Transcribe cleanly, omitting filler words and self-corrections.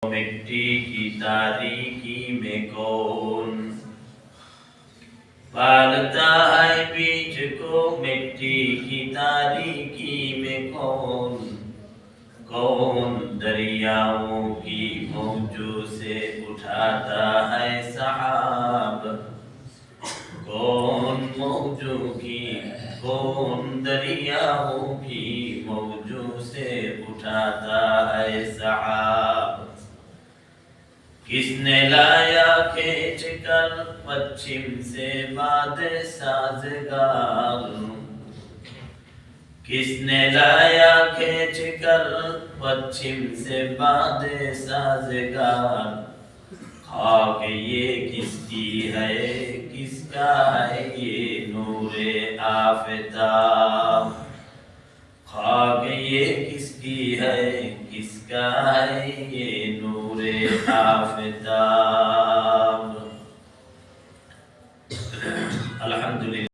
मिट्टी की तारीकी में कौन पालता है बीज को, मिट्टी की तारीकी में कौन कौन दरियाओं की मौजों से उठाता है सहाब, कौन मौजों की कौन दरियाओं की मौजों से उठाता है सहाब। किसने लाया खींच कर पश्चिम से बादे साजगार, किसने लाया खींच कर पश्चिम से बादे साजगार। खाक ये किसकी है, किसका है ये नूरे आफताब, खाक ये किसकी है, किसका है ये नूरे आफताब। अल्हम्दुलिल्लाह।